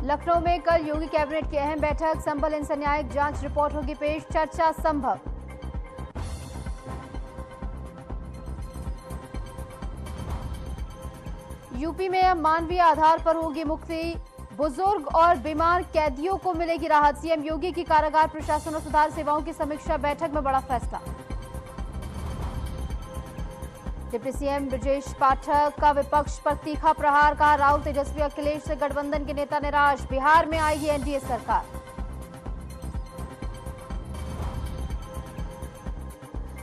लखनऊ में कल योगी कैबिनेट की अहम बैठक, संभल हिंसा न्यायिक जांच रिपोर्ट होगी पेश, चर्चा संभव। यूपी में अब मानवीय आधार पर होगी मुक्ति, बुजुर्ग और बीमार कैदियों को मिलेगी राहत। सीएम योगी की कारागार प्रशासन और सुधार सेवाओं की समीक्षा बैठक में बड़ा फैसला। डिप्टी सीएम ब्रजेश पाठक का विपक्ष पर तीखा प्रहार, कहा राहुल तेजस्वी अखिलेश से गठबंधन के नेता निराश, बिहार में आएगी एनडीए सरकार।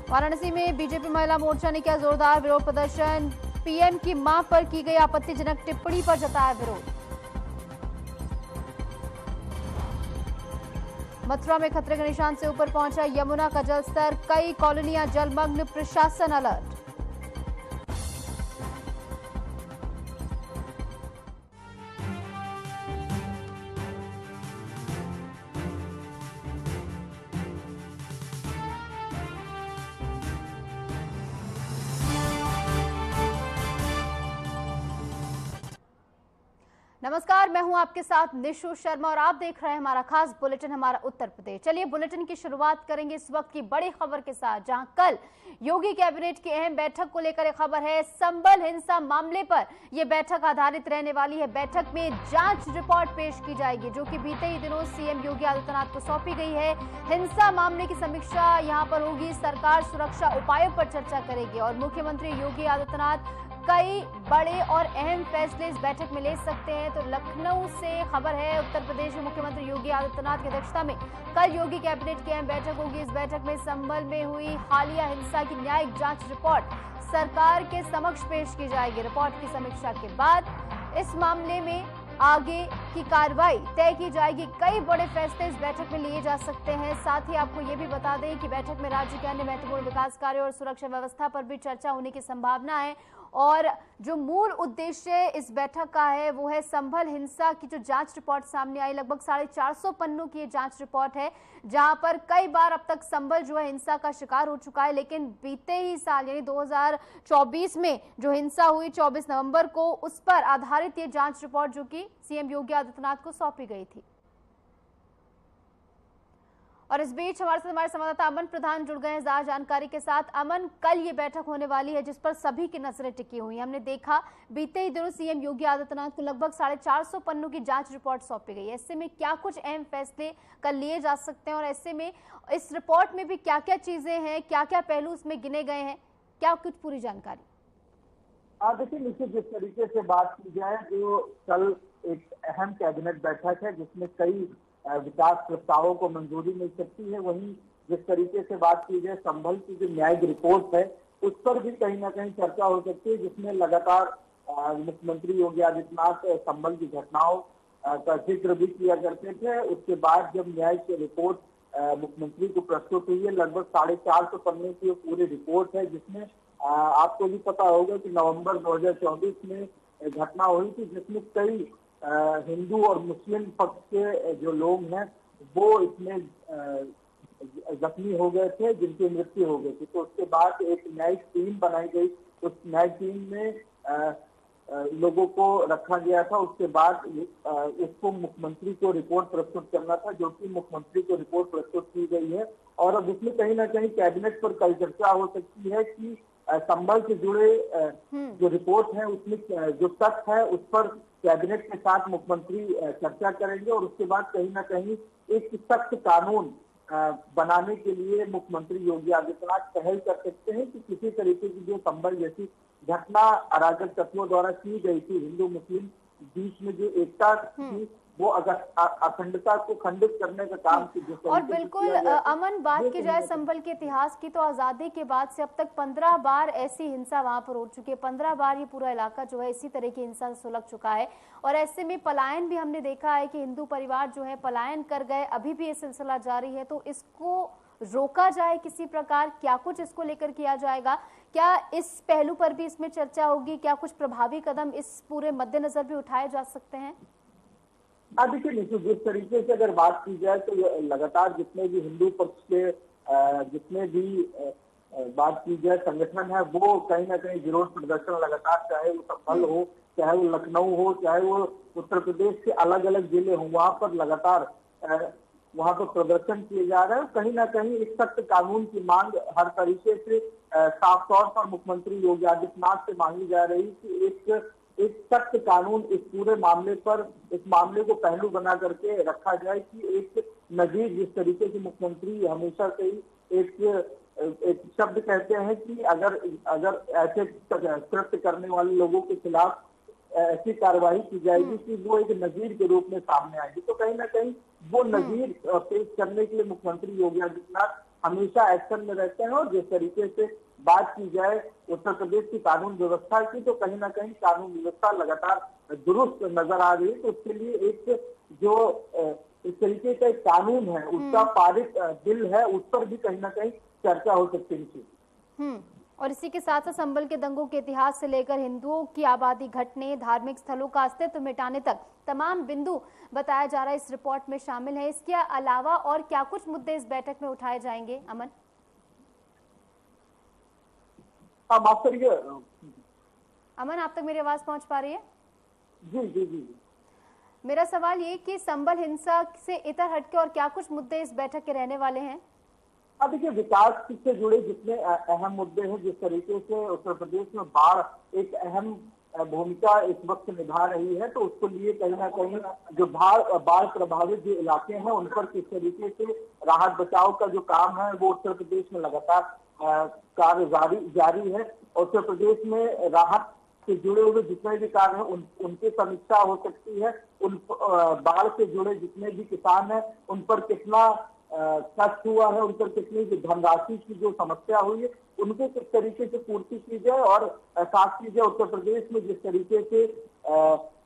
वाराणसी में बीजेपी महिला मोर्चा ने किया जोरदार विरोध प्रदर्शन, पीएम की मां पर की गई आपत्तिजनक टिप्पणी पर जताया विरोध। मथुरा में खतरे के निशान से ऊपर पहुंचा यमुना का जलस्तर, कई कॉलोनियां जलमग्न, प्रशासन अलर्ट। नमस्कार, मैं हूं आपके साथ निशु शर्मा और आप देख रहे हैं हमारा खास बुलेटिन हमारा उत्तर प्रदेश। चलिए बुलेटिन की शुरुआत करेंगे इस वक्त की बड़ी खबर के साथ, जहां कल योगी कैबिनेट की अहम बैठक को लेकर एक खबर है। संभल हिंसा मामले पर यह बैठक आधारित रहने वाली है। बैठक में जांच रिपोर्ट पेश की जाएगी, जो कि बीते ही दिनों सीएम योगी आदित्यनाथ को सौंपी गई है। हिंसा मामले की समीक्षा यहां पर होगी, सरकार सुरक्षा उपायों पर चर्चा करेगी और मुख्यमंत्री योगी आदित्यनाथ कई बड़े और अहम फैसले इस बैठक में ले सकते हैं। तो लखनऊ से खबर है, उत्तर प्रदेश में मुख्यमंत्री योगी आदित्यनाथ की अध्यक्षता में कल योगी कैबिनेट की अहम बैठक होगी। इस बैठक में संभल में हुई हालिया हिंसा की न्यायिक जांच रिपोर्ट सरकार के समक्ष पेश की जाएगी। रिपोर्ट की समीक्षा के बाद इस मामले में आगे की कार्रवाई तय की जाएगी। कई बड़े फैसले इस बैठक में लिए जा सकते हैं। साथ ही आपको ये भी बता दें कि बैठक में राज्य के अन्य महत्वपूर्ण विकास कार्यों और सुरक्षा व्यवस्था पर भी चर्चा होने की संभावना है। और जो मूल उद्देश्य इस बैठक का है वो है संभल हिंसा की जो जांच रिपोर्ट सामने आई, लगभग 450 पन्नों की ये जांच रिपोर्ट है, जहां पर कई बार अब तक संभल जो है हिंसा का शिकार हो चुका है। लेकिन बीते ही साल यानी 2024 में जो हिंसा हुई 24 नवंबर को, उस पर आधारित ये जांच रिपोर्ट जो कि सीएम योगी आदित्यनाथ को सौंपी गई थी। और इस बीच हमारे संवाददाता अमन प्रधान जुड़ गए हैं ज्यादा जानकारी के साथ। अमन, कल ये बैठक होने वाली है जिस पर सभी की नजरें टिकी हुई हैं। हमने देखा बीते ही दिनों सीएम योगी आदित्यनाथ को लगभग 450 पन्नों की जांच रिपोर्ट सौंपी गई है। ऐसे में क्या कुछ अहम फैसले कल लिए जा सकते हैं और ऐसे में इस रिपोर्ट में भी क्या क्या चीजें हैं, क्या क्या पहलू उसमें गिने गए हैं, क्या कुछ पूरी जानकारी? देखिए निश्चित, जिस तरीके से बात की जाए, जो कल एक अहम कैबिनेट बैठक है जिसमें कई विकास प्रस्तावों को मंजूरी मिल सकती है, वहीं जिस तरीके से बात की जाए संभल की जो न्यायिक रिपोर्ट है उस पर भी कहीं ना कहीं चर्चा हो सकती है, जिसमें लगातार मुख्यमंत्री योगी आदित्यनाथ संभल की घटनाओं का जिक्र भी किया करते थे। उसके बाद जब न्यायिक रिपोर्ट मुख्यमंत्री को प्रस्तुत हुई है, लगभग 450 पन्ने की पूरी रिपोर्ट है, जिसमें आपको भी पता होगा कि नवंबर 2024 में घटना हुई थी, जिसमें कई हिंदू और मुस्लिम पक्ष के जो लोग हैं वो इसमें जख्मी हो गए थे, जिनकी मृत्यु हो गई थी। तो उसके बाद एक न्यायिक टीम बनाई गई, उस न्यायिक टीम में लोगों को रखा गया था। उसके बाद इसको मुख्यमंत्री को रिपोर्ट प्रस्तुत करना था, जो कि मुख्यमंत्री को रिपोर्ट प्रस्तुत की गई है। और अब उसमें कहीं ना कहीं कैबिनेट पर कल चर्चा हो सकती है कि संभल से जुड़े जो रिपोर्ट है उसमें जो तथ्य है उस पर कैबिनेट के साथ मुख्यमंत्री चर्चा करेंगे और उसके बाद कहीं ना कहीं एक सख्त कानून बनाने के लिए मुख्यमंत्री योगी आदित्यनाथ पहल कर सकते हैं कि किसी तरीके की जो संभल जैसी घटना अराजक तत्वों द्वारा की गई थी, हिंदू मुस्लिम बीच में जो एकता थी, वो अखंडता को खंडित करने का काम की। और बिल्कुल अमन, बात की जाए संभल के इतिहास की तो आजादी के बाद से अब तक 15 बार ऐसी हिंसा वहां पर हो चुकी है। 15 बार ये पूरा इलाका जो है इसी तरह की हिंसा से सुलग चुका है। और ऐसे में पलायन भी हमने देखा है कि हिंदू परिवार जो है पलायन कर गए, अभी भी ये सिलसिला जारी है। तो इसको रोका जाए किसी प्रकार, क्या कुछ इसको लेकर किया जाएगा? क्या इस पहलू पर भी इसमें चर्चा होगी? क्या कुछ प्रभावी कदम इस पूरे मद्देनजर भी उठाए जा सकते हैं? देखिए निश्चित, जिस तरीके से अगर बात की जाए तो लगातार जितने भी हिंदू पक्ष के जितने भी बात की जाए संगठन है, वो कहीं ना कहीं विरोध प्रदर्शन लगातार, चाहे वो संभल हो चाहे वो लखनऊ हो, चाहे वो उत्तर प्रदेश के अलग अलग जिले हों, वहां पर लगातार वहां पर प्रदर्शन किए जा रहे हैं। कहीं ना कहीं एक सख्त कानून की मांग हर तरीके से साफ तौर पर मुख्यमंत्री योगी आदित्यनाथ से मांगी जा रही कि एक सख्त कानून इस पूरे मामले पर, इस मामले को पहलू बना करके रखा जाए कि एक नजीर, जिस तरीके से मुख्यमंत्री हमेशा से ही एक शब्द कहते हैं कि अगर ऐसे कृत्य करने वाले लोगों के खिलाफ ऐसी कार्रवाई की जाएगी कि वो एक नजीर के रूप में सामने आएगी। तो कहीं ना कहीं वो नजीर पेश करने के लिए मुख्यमंत्री योगी आदित्यनाथ हमेशा एक्शन में रहते हैं। और जिस तरीके से बात की जाए उत्तर प्रदेश की कानून व्यवस्था की, तो कहीं ना कहीं कानून व्यवस्था लगातार दुरुस्त नजर आ रही है। तो उसके लिए एक जो इस तरीके का एक कानून है, उसका पारित बिल है, उस पर भी कहीं ना कहीं चर्चा हो सकती है। और इसी के साथ साथ संभल के दंगों के इतिहास से लेकर हिंदुओं की आबादी घटने, धार्मिक स्थलों का अस्तित्व मिटाने तक तमाम बिंदु बताया जा रहा है इस रिपोर्ट में शामिल है। इसके अलावा और क्या कुछ मुद्दे इस बैठक में उठाए जाएंगे अमन? माफ करिए अमन, आप तक मेरी आवाज पहुंच पा रही है? जी जी जी। मेरा सवाल ये कि संभल हिंसा से इतर हटके और क्या कुछ मुद्दे इस बैठक के रहने वाले हैं? अब देखिए, विकास से जुड़े जितने अहम मुद्दे हैं, जिस तरीके से उत्तर प्रदेश में बाढ़ एक अहम भूमिका इस वक्त निभा रही है, तो उसको लिए कहीं ना कहीं जो बाढ़ प्रभावित जो इलाके हैं उन पर किस तरीके से राहत बचाव का जो काम है वो उत्तर प्रदेश में लगातार कार्य जारी है। उत्तर प्रदेश में राहत से जुड़े हुए जितने भी कार्य हैं उनकी समीक्षा हो सकती है। उन बाढ़ से जुड़े जितने भी किसान हैं उन पर कितना कष्ट हुआ है, उन पर कितनी धनराशि की जो समस्या हुई है उनको किस तरीके से पूर्ति की जाए, और साथ ही उत्तर प्रदेश में जिस तरीके से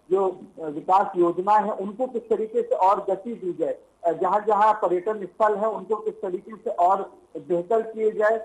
जो विकास योजना है उनको किस तरीके से और गति दी जाए, जहां जहां पर्यटन स्थल है उनको किस तरीके से और बेहतर किए जाए,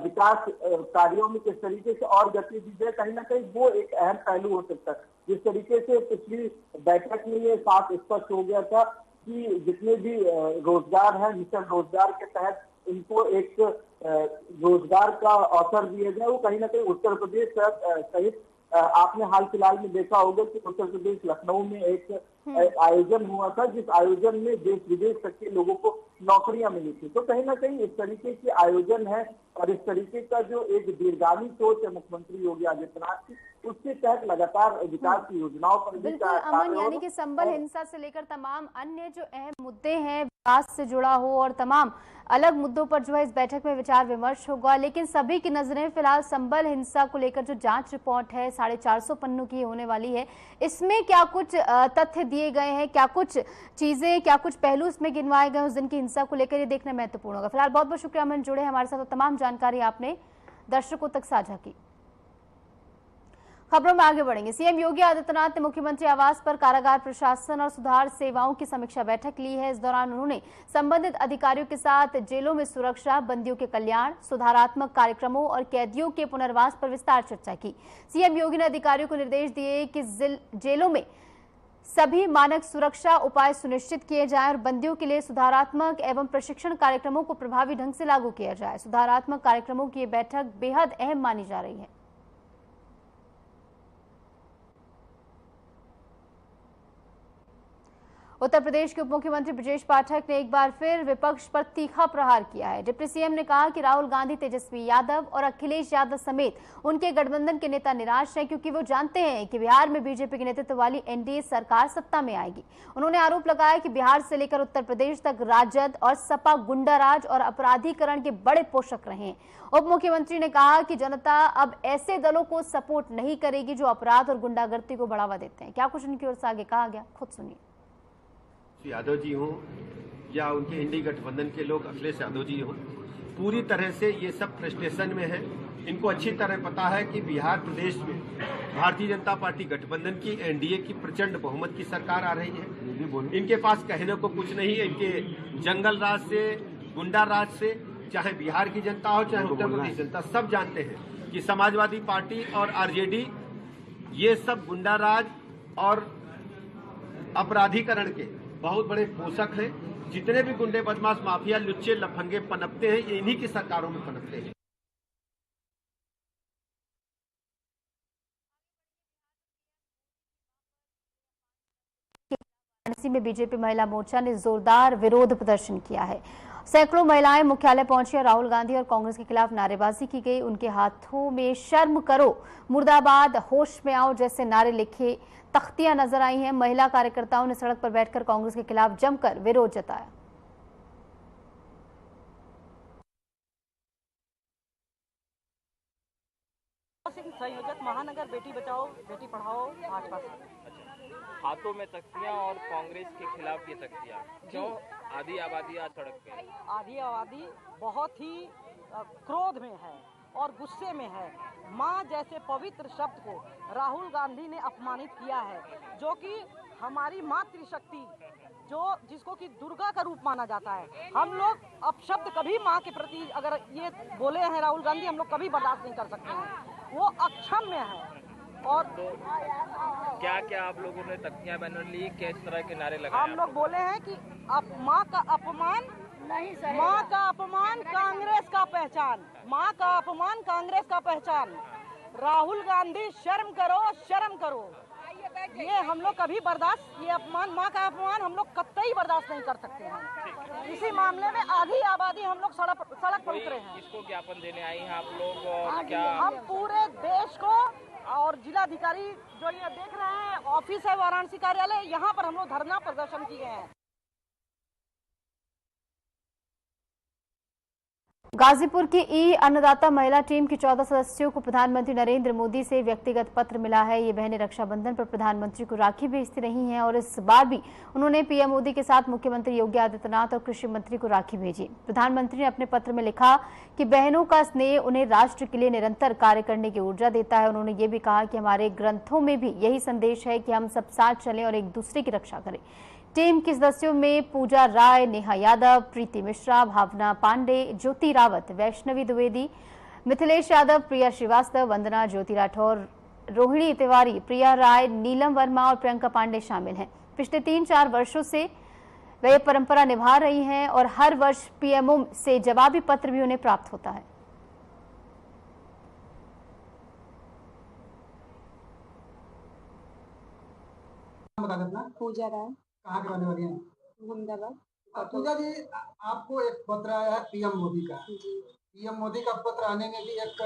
विकास कार्यों में किस तरीके से और गति दी जाए, कहीं ना कहीं वो एक अहम पहलू हो सकता है। जिस तरीके से पिछली बैठक में ये साफ स्पष्ट हो गया था कि जितने भी रोजगार है, मिशन रोजगार के तहत इनको एक रोजगार का अवसर दिया जाए, वो कहीं ना कहीं उत्तर प्रदेश सहित आपने हाल फिलहाल में देखा होगा कि उत्तर प्रदेश लखनऊ में एक आयोजन हुआ था, जिस आयोजन में देश विदेश तक के लोगों को नौकरियां मिली थी। तो कहीं ना कहीं इस तरीके के आयोजन है और इस तरीके का जो एक दीर्घगामी सोच है मुख्यमंत्री योगी आदित्यनाथ की, उसके तहत लगातार विकास की योजनाओं पर भी अमन, यानी कि संभल हिंसा से लेकर तमाम अन्य जो अहम मुद्दे हैं विकास से जुड़ा हो और तमाम अलग मुद्दों पर जो है इस बैठक में विचार विमर्श होगा। लेकिन सभी की नजरें फिलहाल संभल हिंसा को लेकर जो जांच रिपोर्ट है 450 पन्नों की होने वाली है, इसमें क्या कुछ तथ्य दिए गए हैं, क्या कुछ चीजें, क्या कुछ पहलू इसमें गिनवाए गए उस दिन की हिंसा को लेकर, ये देखना महत्वपूर्ण होगा। फिलहाल बहुत बहुत शुक्रिया अमन, जुड़े हमारे साथ, तमाम जानकारी आपने दर्शकों तक साझा की। खबरों में आगे बढ़ेंगे। सीएम योगी आदित्यनाथ ने मुख्यमंत्री आवास पर कारागार प्रशासन और सुधार सेवाओं की समीक्षा बैठक ली है। इस दौरान उन्होंने संबंधित अधिकारियों के साथ जेलों में सुरक्षा, बंदियों के कल्याण, सुधारात्मक कार्यक्रमों और कैदियों के पुनर्वास पर विस्तार चर्चा की। सीएम योगी ने अधिकारियों को निर्देश दिए कि जेलों में सभी मानक सुरक्षा उपाय सुनिश्चित किए जाएं और बंदियों के लिए सुधारात्मक एवं प्रशिक्षण कार्यक्रमों को प्रभावी ढंग से लागू किया जाए। सुधारात्मक कार्यक्रमों की यह बैठक बेहद अहम मानी जा रही है। उत्तर प्रदेश के उप मुख्यमंत्री ब्रजेश पाठक ने एक बार फिर विपक्ष पर तीखा प्रहार किया है। डिप्टी सीएम ने कहा कि राहुल गांधी, तेजस्वी यादव और अखिलेश यादव समेत उनके गठबंधन के नेता निराश हैं, क्योंकि वो जानते हैं कि बिहार में बीजेपी के नेतृत्व वाली एनडीए सरकार सत्ता में आएगी। उन्होंने आरोप लगाया कि बिहार से लेकर उत्तर प्रदेश तक राजद और सपा गुंडाराज और अपराधीकरण के बड़े पोषक रहे हैं। उप मुख्यमंत्री ने कहा कि जनता अब ऐसे दलों को सपोर्ट नहीं करेगी जो अपराध और गुंडागर्दी को बढ़ावा देते हैं। क्या कुछ उनकी ओर से आगे कहा गया, खुद सुनिए। यादव जी हों या उनके इंडी गठबंधन के लोग अखिलेश यादव जी हों, पूरी तरह से ये सब फ्रस्ट्रेशन में है। इनको अच्छी तरह पता है कि बिहार प्रदेश में भारतीय जनता पार्टी गठबंधन की, एनडीए की प्रचंड बहुमत की सरकार आ रही है। इनके पास कहने को कुछ नहीं है। इनके जंगल राज से, गुंडा राज से, चाहे बिहार की जनता हो चाहे उत्तर प्रदेश जनता, सब जानते हैं कि समाजवादी पार्टी और आरजेडी ये सब गुंडा राज और अपराधीकरण के बहुत बड़े पोषक हैं। जितने भी गुंडे, बदमाश, माफिया, लुच्चे, लफंगे पनपते हैं, ये इन्हीं की सरकारों में पनपते हैं। वाराणसी में बीजेपी महिला मोर्चा ने जोरदार विरोध प्रदर्शन किया है। सैकड़ों महिलाएं मुख्यालय पहुंची और राहुल गांधी और कांग्रेस के खिलाफ नारेबाजी की गई। उनके हाथों में शर्म करो, मुर्दाबाद, होश में आओ जैसे नारे लिखे तख्तियां नजर आई हैं। महिला कार्यकर्ताओं ने सड़क पर बैठकर कांग्रेस के खिलाफ जमकर विरोध जताया। संयोजक महानगर बेटी बचाओ बेटी पढ़ाओ भाजपा। हाथों में तख्तियां और कांग्रेस के खिलाफ ये तख्तियां क्यों? आधी आबादी आज सड़क पे है। आधी आबादी बहुत ही क्रोध में है और गुस्से में है। माँ जैसे पवित्र शब्द को राहुल गांधी ने अपमानित किया है, जो कि हमारी मातृशक्ति जिसको कि दुर्गा का रूप माना जाता है। हम लोग अपशब्द कभी माँ के प्रति अगर ये बोले हैं राहुल गांधी, हम लोग कभी बर्दाश्त नहीं कर सकते हैं। वो अक्षम्य है। और तो क्या क्या आप लोगों ने तख्तियां बैनर ली, किस तरह के नारे लगाए? हम लोग बोले हैं कि माँ का अपमान नहीं सही, माँ का अपमान कांग्रेस का पहचान, माँ का अपमान कांग्रेस का पहचान। राहुल गांधी शर्म करो, शर्म करो। ये हम लोग कभी बर्दाश्त, ये अपमान, माँ का अपमान हम लोग कतई बर्दाश्त नहीं कर सकते हैं। इसी मामले में आधी आबादी हम लोग सड़क पर उतरे हैं। किसको ज्ञापन देने आई हैं आप लोग? और क्या हम पूरे देश को और जिलाधिकारी जो ये देख रहे हैं ऑफिस है वाराणसी कार्यालय, यहाँ पर हम लोग धरना प्रदर्शन किए हैं। गाजीपुर की ई अन्नदाता महिला टीम की 14 सदस्यों को प्रधानमंत्री नरेंद्र मोदी से व्यक्तिगत पत्र मिला है। ये बहनें रक्षाबंधन पर प्रधानमंत्री को राखी भेजती रही हैं और इस बार भी उन्होंने पीएम मोदी के साथ मुख्यमंत्री योगी आदित्यनाथ और कृषि मंत्री को राखी भेजी। प्रधानमंत्री ने अपने पत्र में लिखा कि बहनों का स्नेह उन्हें राष्ट्र के लिए निरंतर कार्य करने की ऊर्जा देता है। उन्होंने ये भी कहा कि हमारे ग्रंथों में भी यही संदेश है कि हम सब साथ चलें और एक दूसरे की रक्षा करें। टीम के सदस्यों में पूजा राय, नेहा यादव, प्रीति मिश्रा, भावना पांडे, ज्योति रावत, वैष्णवी द्विवेदी, मिथिलेश यादव, प्रिया श्रीवास्तव, वंदना ज्योति राठौर, रोहिणी तिवारी, प्रिया राय, नीलम वर्मा और प्रियंका पांडे शामिल हैं। पिछले 3-4 वर्षों से वे ये परंपरा निभा रही हैं और हर वर्ष पीएमओ से जवाबी पत्र भी उन्हें प्राप्त होता है। पूजा राय, कहाँ के रहने वाली हैं? अहमदाबाद। पूजा जी, आपको एक पत्र आया है पीएम मोदी का। पीएम मोदी का पत्र आने में भी एक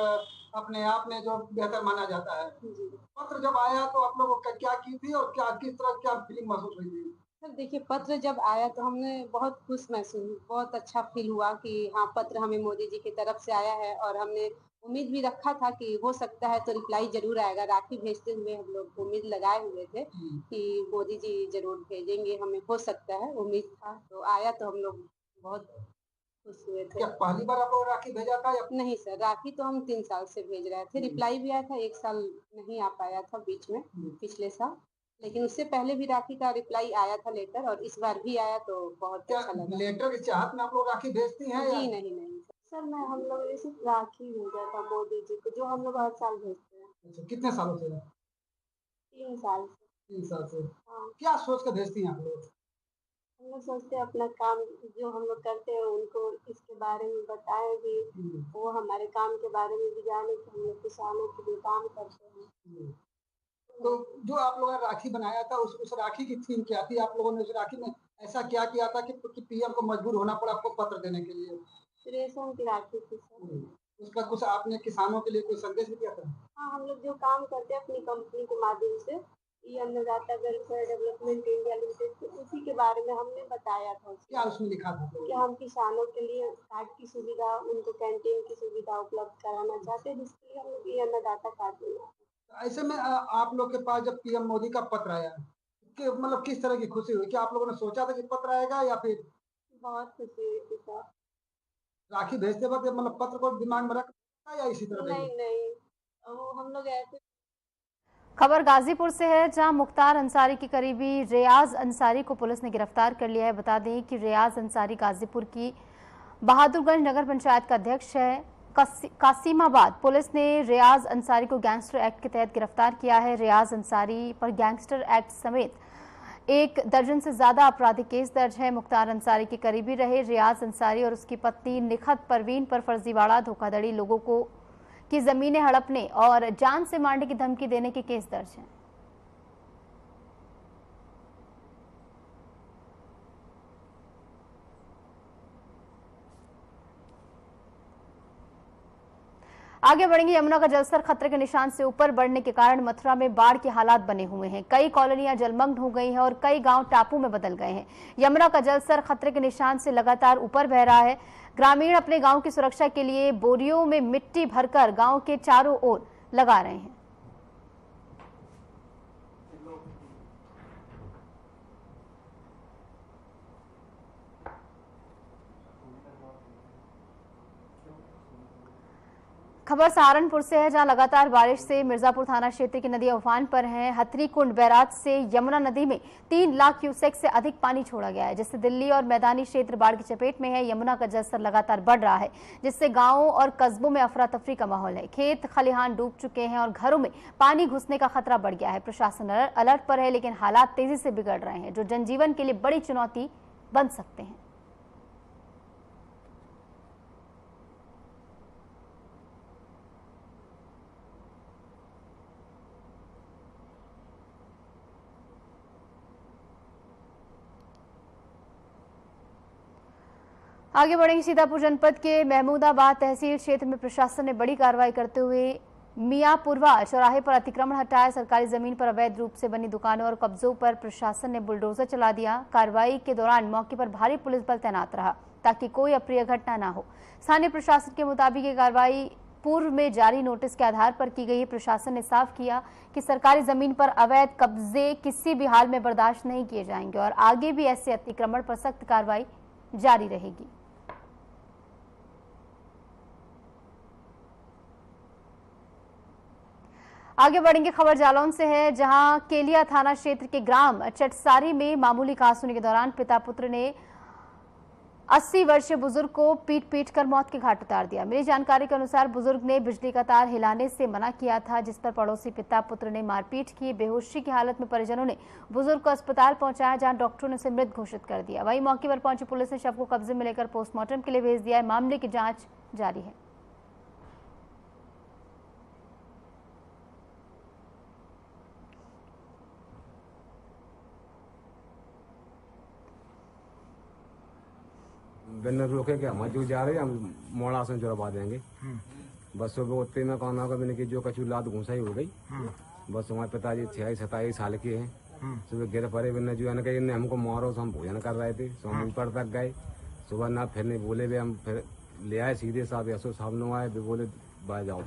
अपने आप में जो बेहतर माना जाता है। पत्र जब आया तो आप लोगों का क्या की थी और क्या किस तरह क्या फीलिंग महसूस हुई थी? सर देखिए, पत्र जब आया तो हमने बहुत खुश महसूस, बहुत अच्छा फील हुआ कि हाँ, पत्र हमें मोदी जी की तरफ से आया है और हमने उम्मीद भी रखा था कि हो सकता है तो रिप्लाई जरूर आएगा। राखी भेजते हुए हम लोग उम्मीद लगाए हुए थे कि मोदी जी जरूर भेजेंगे, हमें हो सकता है, उम्मीद था। तो आया तो हम लोग बहुत खुश हुए थे। क्या पहली बार आप लोग राखी भेजा था या? नहीं सर, राखी तो हम 3 साल से भेज रहे थे। रिप्लाई भी आया था, 1 साल नहीं आ पाया था बीच में, पिछले साल, लेकिन उससे पहले भी राखी का रिप्लाई आया था लेटर, और इस बार भी आया तो बहुत अच्छा लगा। लेटर की चाहत में आप लोग राखी भेजती हैं? जी नहीं सर, मैं हम लोग ने सिर्फ राखी भेजा था मोदी जी को, जो हम लोग हर साल भेजते हैं। अच्छा, कितने सालों से? 3 साल से। 3 साल से। हाँ। क्या सोच कर भेजती हैं आप लोग? हम लोग सोचते हैं अपना काम जो हम लोग करते हैं उनको इसके बारे में बताएं भी, वो हमारे काम के बारे में भी जाने कि हम लोग किसानों के लिए काम करते हैं। तो जो आप लोगों ने राखी बनाया था उस राखी की थीम क्या थी? आप लोगों ने उस राखी में ऐसा क्या किया था कि पीएम को मजबूर होना पड़ा आपको पत्र देने के लिए? रेशम की राखी थी सर। उसका कुछ आपने किसानों के लिए कोई संदेश भी दिया था? हाँ, हम लोग जो काम करते हैं अपनी कंपनी के माध्यम से, ये अन्नदाता वेलफेयर डेवलपमेंट इंडिया लिमिटेड, उसी के बारे में हमने बताया था। क्या उसमें लिखा था? कि हम किसानों के लिए कार्ड की सुविधा, उनको कैंटीन की सुविधा उपलब्ध कराना चाहते हैं, जिसके लिए हम लोग ये अन्नदाता कार्ड बनाए। ऐसे में आप लोग के पास जब पीएम मोदी का पत्र आया कि मतलब किस तरह की खुशी हुई? क्या आप लोगों ने सोचा था कि पत्र आएगा या फिर? बहुत खुशी हुई थी सर। राखी भेजते वक्त मतलब पत्र को दिमाग में रखा या इसी तरह? नहीं, हम लोग ऐसे। खबर गाजीपुर से है, जहां मुख्तार अंसारी के करीबी रियाज अंसारी को पुलिस ने गिरफ्तार कर लिया है। बता दें कि रियाज अंसारी गाजीपुर की बहादुरगंज नगर पंचायत का अध्यक्ष है। कासिमाबाद पुलिस ने रियाज अंसारी को गैंगस्टर एक्ट के तहत गिरफ्तार किया है। रियाज अंसारी पर गैंगस्टर एक्ट समेत 1 दर्जन से ज्यादा आपराधिक केस दर्ज है। मुख्तार अंसारी के करीबी रहे रियाज अंसारी और उसकी पत्नी निखत परवीन पर फर्जीवाड़ा, धोखाधड़ी, लोगों को की जमीनें हड़पने और जान से मारने की धमकी देने के केस दर्ज हैं। आगे बढ़ेंगे। यमुना का जलस्तर खतरे के निशान से ऊपर बढ़ने के कारण मथुरा में बाढ़ के हालात बने हुए हैं। कई कॉलोनियां जलमग्न हो गई हैं और कई गांव टापू में बदल गए हैं। यमुना का जलस्तर खतरे के निशान से लगातार ऊपर बह रहा है। ग्रामीण अपने गांव की सुरक्षा के लिए बोरियों में मिट्टी भरकर गांव के चारों ओर लगा रहे हैं। खबर सहारनपुर से है, जहां लगातार बारिश से मिर्जापुर थाना क्षेत्र की नदियां उफान पर हैं। हथरी कुंड बैराज से यमुना नदी में 3 लाख क्यूसेक से अधिक पानी छोड़ा गया है, जिससे दिल्ली और मैदानी क्षेत्र बाढ़ की चपेट में है। यमुना का जलस्तर लगातार बढ़ रहा है, जिससे गांवों और कस्बों में अफरा तफरी का माहौल है। खेत खलिहान डूब चुके हैं और घरों में पानी घुसने का खतरा बढ़ गया है। प्रशासन अलर्ट पर है, लेकिन हालात तेजी से बिगड़ रहे हैं, जो जनजीवन के लिए बड़ी चुनौती बन सकते हैं। आगे बढ़ेंगे। सीतापुर जनपद के महमूदाबाद तहसील क्षेत्र में प्रशासन ने बड़ी कार्रवाई करते हुए मियापुरवा चौराहे पर अतिक्रमण हटाया। सरकारी जमीन पर अवैध रूप से बनी दुकानों और कब्जों पर प्रशासन ने बुलडोजर चला दिया। कार्रवाई के दौरान मौके पर भारी पुलिस बल तैनात रहा, ताकि कोई अप्रिय घटना न हो। स्थानीय प्रशासन के मुताबिक ये कार्रवाई पूर्व में जारी नोटिस के आधार पर की गई है। प्रशासन ने साफ किया कि सरकारी जमीन पर अवैध कब्जे किसी भी हाल में बर्दाश्त नहीं किए जाएंगे और आगे भी ऐसे अतिक्रमण पर सख्त कार्रवाई जारी रहेगी। आगे बढ़ेंगे। खबर जालौन से है, जहां केलिया थाना क्षेत्र के ग्राम चटसारी में मामूली कहासुनी के दौरान पिता पुत्र ने 80 वर्षीय बुजुर्ग को पीट कर मौत के घाट उतार दिया। मिली जानकारी के अनुसार बुजुर्ग ने बिजली का तार हिलाने से मना किया था, जिस पर पड़ोसी पिता पुत्र ने मारपीट की। बेहोशी की हालत में परिजनों ने बुजुर्ग को अस्पताल पहुंचाया, जहां डॉक्टरों ने उसे मृत घोषित कर दिया। वहीं मौके पर पहुंची पुलिस ने शव को कब्जे में लेकर पोस्टमार्टम के लिए भेज दिया है। मामले की जाँच जारी है। बिना रोके के हम जो जा रहे हैं हम मोड़ा से जुड़वा देंगे। बस सुबह उतने में कौन होगा मैंने कि जो कचू लात घुसाई हो गई। बस हमारे पिताजी 26-27 साल के हैं। सुबह गिर पड़े बिना जो है कि हमको मारो, तो हम भोजन कर रहे थे, तो हम ऊपर तक गए। सुबह ना फिर नहीं बोले वे, हम फिर ले आए सीधे साहब ऐसो साहब नो आए वे बोले बाहर जाओ।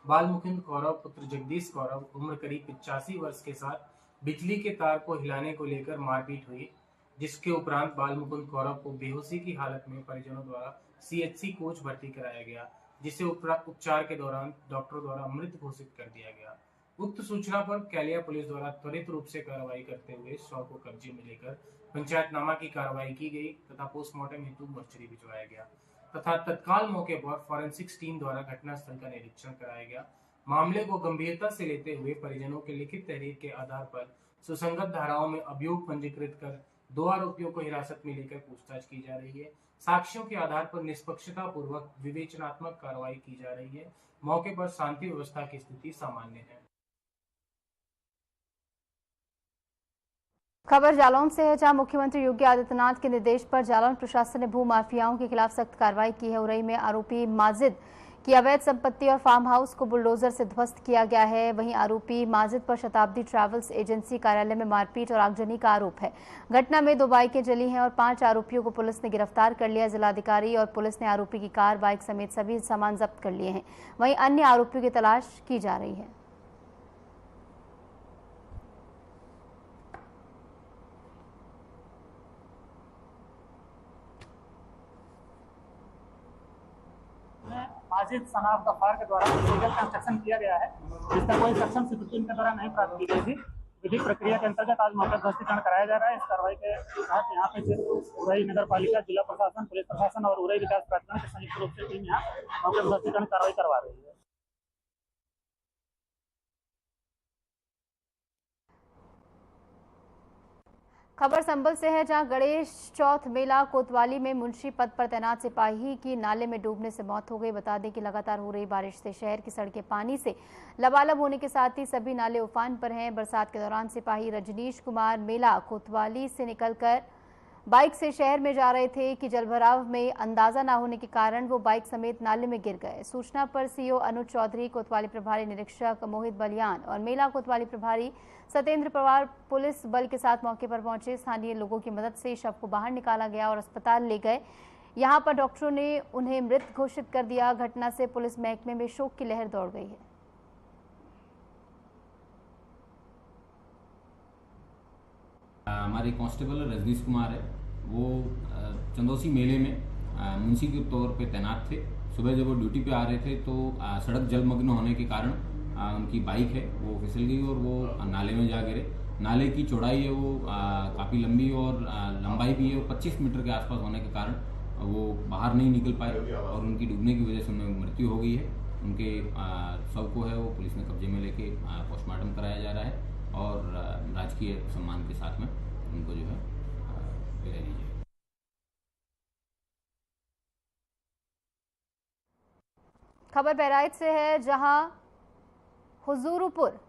बाल मुकुंद कौरव पुत्र जगदीश कौरव उम्र करीब 85 वर्ष के साथ बिजली के तार को हिलाने को लेकर मारपीट हुई, जिसके उपरांत बाल मुकुंद कौरव को बेहोशी की हालत में परिजनों द्वारा CHC कोच भर्ती कराया गया, जिसे उपचार के दौरान डॉक्टरों द्वारा मृत घोषित कर दिया गया। उक्त सूचना पर कैलिया पुलिस द्वारा त्वरित रूप से कार्रवाई करते हुए शव को कब्जे में लेकर पंचायतनामा की कार्रवाई की गई तथा पोस्टमार्टम हेतु मोर्चरी भिजवाया गया तथा तत्काल मौके पर फॉरेंसिक्स टीम द्वारा घटनास्थल का निरीक्षण कराया गया। मामले को गंभीरता से लेते हुए परिजनों के लिखित तहरीर के आधार पर सुसंगत धाराओं में अभियोग पंजीकृत कर 2 आरोपियों को हिरासत में लेकर पूछताछ की जा रही है। साक्ष्यों के आधार पर निष्पक्षता पूर्वक विवेचनात्मक कार्रवाई की जा रही है। मौके पर शांति व्यवस्था की स्थिति सामान्य है। खबर जालौन से है, जहां मुख्यमंत्री योगी आदित्यनाथ के निर्देश पर जालौन प्रशासन ने भू माफियाओं के खिलाफ सख्त कार्रवाई की है। उरई में आरोपी माजिद की अवैध संपत्ति और फार्म हाउस को बुलडोजर से ध्वस्त किया गया है। वहीं आरोपी माजिद पर शताब्दी ट्रैवल्स एजेंसी कार्यालय में मारपीट और आगजनी का आरोप है। घटना में 2 बाइकें जली हैं और 5 आरोपियों को पुलिस ने गिरफ्तार कर लिया। जिलाधिकारी और पुलिस ने आरोपी की कार, बाइक समेत सभी सामान जब्त कर लिए हैं। वहीं अन्य आरोपियों की तलाश की जा रही है। माजिद सनाफ गफ्फार के द्वारा लीगल कंस्ट्रक्शन किया गया है, जिसका कोई सक्षम स्वीकृति के द्वारा नहीं प्राप्त की गई थी। विधिक प्रक्रिया के अंतर्गत आज मौका ध्वस्तीकरण कराया जा रहा है। इस कार्रवाई के तहत यहाँ पे उरई नगर पालिका, जिला प्रशासन, पुलिस प्रशासन और उरई विकास प्राधिकरण के संयुक्त रूप से टीम यहाँ मौका ध्वस्तीकरण कार्रवाई करवा रही है। खबर संभल से है, जहां गणेश चौथ मेला कोतवाली में मुंशी पद पर तैनात सिपाही की नाले में डूबने से मौत हो गई। बता दें कि लगातार हो रही बारिश से शहर की सड़कें पानी से लबालब होने के साथ ही सभी नाले उफान पर हैं। बरसात के दौरान सिपाही रजनीश कुमार मेला कोतवाली से निकलकर बाइक से शहर में जा रहे थे कि जलभराव में अंदाजा न होने के कारण वो बाइक समेत नाले में गिर गए। सूचना पर सीओ अनुज चौधरी, कोतवाली प्रभारी निरीक्षक मोहित बलियान और मेला कोतवाली प्रभारी सत्येंद्र पवार पुलिस बल के साथ मौके पर पहुंचे। स्थानीय लोगों की मदद से शव को बाहर निकाला गया और अस्पताल ले गए। यहां पर डॉक्टरों ने उन्हें मृत घोषित कर दिया। घटना से पुलिस महकमे में शोक की लहर दौड़ गई है। हमारे कांस्टेबल रजनीश कुमार है, वो चंदौसी मेले में मुंशी के तौर पे तैनात थे। सुबह जब वो ड्यूटी पे आ रहे थे तो सड़क जलमग्न होने के कारण उनकी बाइक है वो फिसल गई और वो नाले में जा गिरे। नाले की चौड़ाई है वो काफ़ी लंबी और लंबाई भी है, 25 मीटर के आसपास होने के कारण वो बाहर नहीं निकल पाए और उनकी डूबने की वजह से उनकी मृत्यु हो गई है। उनके शव को है वो पुलिस ने कब्जे में लेके पोस्टमार्टम कराया जा रहा है और राजकीय सम्मान के साथ में उनको जो है विदाई दी जाएगी। खबर बहराइच से है, जहां हुजूरपुर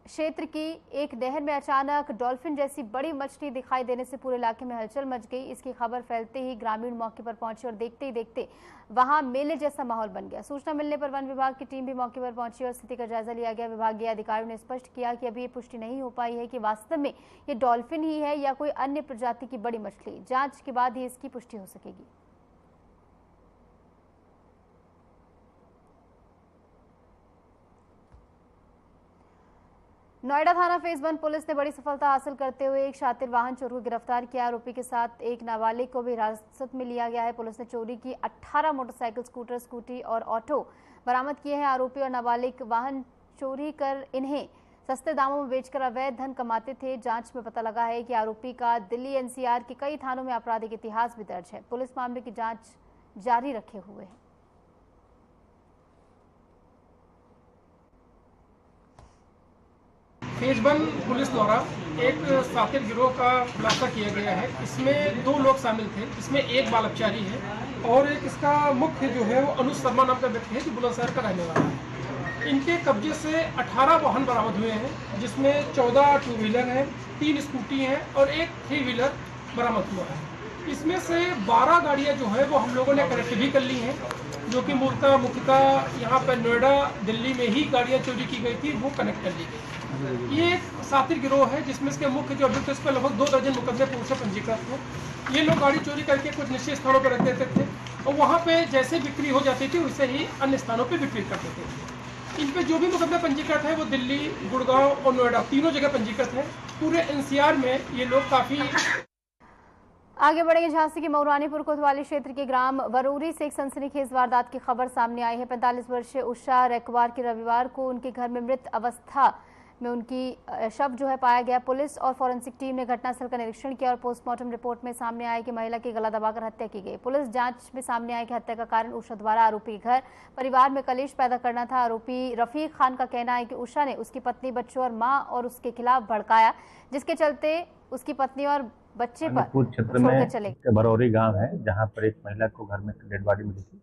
क्षेत्र की एक नहर में अचानक डॉल्फिन जैसी बड़ी मछली दिखाई देने से पूरे इलाके में हलचल मच गई। इसकी खबर फैलते ही ग्रामीण मौके पर पहुंचे और देखते ही देखते वहां मेले जैसा माहौल बन गया। सूचना मिलने पर वन विभाग की टीम भी मौके पर पहुंची और स्थिति का जायजा लिया गया। विभागीय अधिकारियों ने स्पष्ट किया कि अभी ये पुष्टि नहीं हो पाई है कि वास्तव में ये डॉल्फिन ही है या कोई अन्य प्रजाति की बड़ी मछली। जांच के बाद ही इसकी पुष्टि हो सकेगी। नोएडा थाना फेज 1 पुलिस ने बड़ी सफलता हासिल करते हुए एक शातिर वाहन चोर को गिरफ्तार किया। आरोपी के साथ एक नाबालिग को भी हिरासत में लिया गया है। पुलिस ने चोरी की 18 मोटरसाइकिल, स्कूटर, स्कूटी और ऑटो बरामद किए हैं। आरोपी और नाबालिग वाहन चोरी कर इन्हें सस्ते दामों में बेचकर अवैध धन कमाते थे। जांच में पता लगा है कि आरोपी का दिल्ली एनसीआर के कई थानों में आपराधिक इतिहास भी दर्ज है। पुलिस मामले की जाँच जारी रखे हुए है। फेज 1 पुलिस द्वारा एक शातिर गिरोह का खुलासा किया गया है। इसमें 2 लोग शामिल थे, इसमें एक बालकचारी है और एक इसका मुख्य जो है वो अनुज शर्मा नाम का व्यक्ति है जो बुलंदशहर का रहने वाला है। इनके कब्जे से 18 वाहन बरामद हुए हैं, जिसमें 14 टू व्हीलर हैं, 3 स्कूटी हैं और एक 3 व्हीलर बरामद हुआ है। इसमें से 12 गाड़ियाँ जो है वो हम लोगों ने कनेक्ट भी कर ली हैं, जो कि मुख्यतः यहाँ पर नोएडा, दिल्ली में ही गाड़ियाँ चोरी की गई थी, वो कनेक्ट कर ली गई। ये एक शातिर गिरोह है जिसमें इसके मुख्य जो अभियुक्त, इस पर लगभग 2 दर्जन मुकदमे पूर्व से पंजीकृत थे। ये लोग गाड़ी चोरी करके कुछ निश्चित स्थानों पर रख देते थे और वहाँ पे जैसे बिक्री हो जाती थी वैसे ही अन्य स्थानों पे बिक्री कर देते थे। इन पे जो भी मुकदमे पंजीकृत है वो दिल्ली, गुड़गांव और नोएडा तीनों जगह पंजीकृत है। पूरे एनसीआर में ये लोग काफी आगे बढ़ेंगे। झांसी के मऊरानीपुर कोतवाली क्षेत्र के ग्राम वरूरी से एक सनसनीखेज वारदात की खबर सामने आई है। 45 वर्षीय उषा रैकवार के रविवार को उनके घर में मृत अवस्था में उनकी शव जो है पाया गया। पुलिस और फॉरेंसिक टीम ने घटनास्थल का निरीक्षण किया और पोस्टमार्टम रिपोर्ट में सामने आया कि महिला की गला दबाकर हत्या की गई। पुलिस जांच में सामने आया कि हत्या का कारण उषा द्वारा आरोपी के घर परिवार में कलेश पैदा करना था। आरोपी रफीक खान का कहना है कि उषा ने उसकी पत्नी, बच्चों और मां और उसके खिलाफ भड़काया, जिसके चलते उसकी पत्नी और बच्चे पर क्षेत्र में बरौरी गांव है जहां पर एक महिला को घर में डेड बॉडी मिली थी,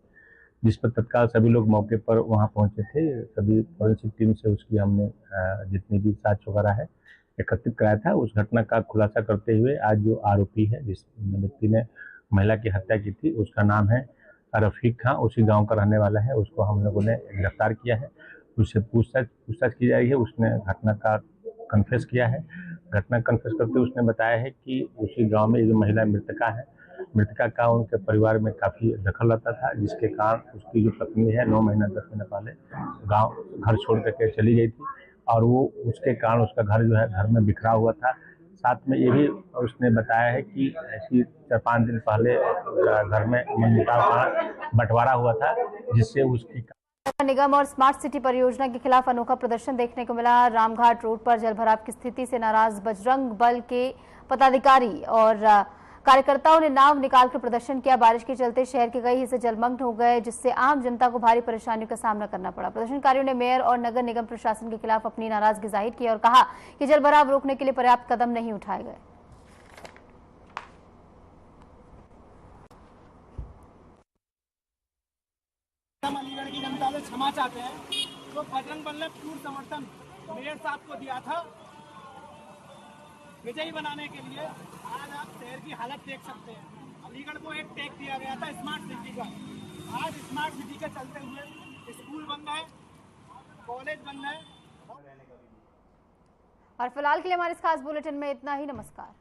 जिस पर तत्काल सभी लोग मौके पर वहां पहुंचे थे। सभी फॉरेंसिक टीम से उसकी हमने जितनी भी साक्ष्य वगैरह है एकत्रित कराया था। उस घटना का खुलासा करते हुए आज जो आरोपी है, जिस व्यक्ति ने महिला की हत्या की थी, उसका नाम है रफीक खान, उसी गांव का रहने वाला है। उसको हम लोगों ने गिरफ्तार किया है। उससे पूछताछ की जा रही है। उसने घटना का कन्फेस किया है। घटना कन्फेस करते उसने बताया है कि उसी गांव में जो महिला मृतका का उनके परिवार में काफ़ी दखल रहता था, जिसके कारण उसकी जो पत्नी है 9 महीना 10 महीने पहले गांव घर छोड़ करके चली गई थी और वो उसके कारण उसका घर जो है घर में बिखरा हुआ था। साथ में ये भी उसने बताया है कि ऐसी 4-5 दिन पहले घर में मनमुटाव का बंटवारा हुआ था, जिससे उसकी निगम और स्मार्ट सिटी परियोजना के खिलाफ अनोखा प्रदर्शन देखने को मिला। रामघाट रोड पर जलभराव की स्थिति से नाराज बजरंग बल के पदाधिकारी और कार्यकर्ताओं ने नाव निकालकर प्रदर्शन किया। बारिश के चलते शहर के कई हिस्से जलमग्न हो गए, जिससे आम जनता को भारी परेशानियों का सामना करना पड़ा। प्रदर्शनकारियों ने मेयर और नगर निगम प्रशासन के खिलाफ अपनी नाराजगी जाहिर की और कहा कि जलभराव रोकने के लिए पर्याप्त कदम नहीं उठाए गए। अलीगढ़ की जनता से क्षमा चाहते हैं, तो बजरंग बल ने पूर्ण समर्थन मेयर साहब को दिया था। विजयी बनाने के लिए आज आप शहर की हालत देख सकते हैं। अलीगढ़ को एक टैग दिया गया था स्मार्ट सिटी का, आज स्मार्ट सिटी के चलते हुए स्कूल बंद है, कॉलेज बंद है। और फिलहाल के लिए हमारे इस खास बुलेटिन में इतना ही। नमस्कार।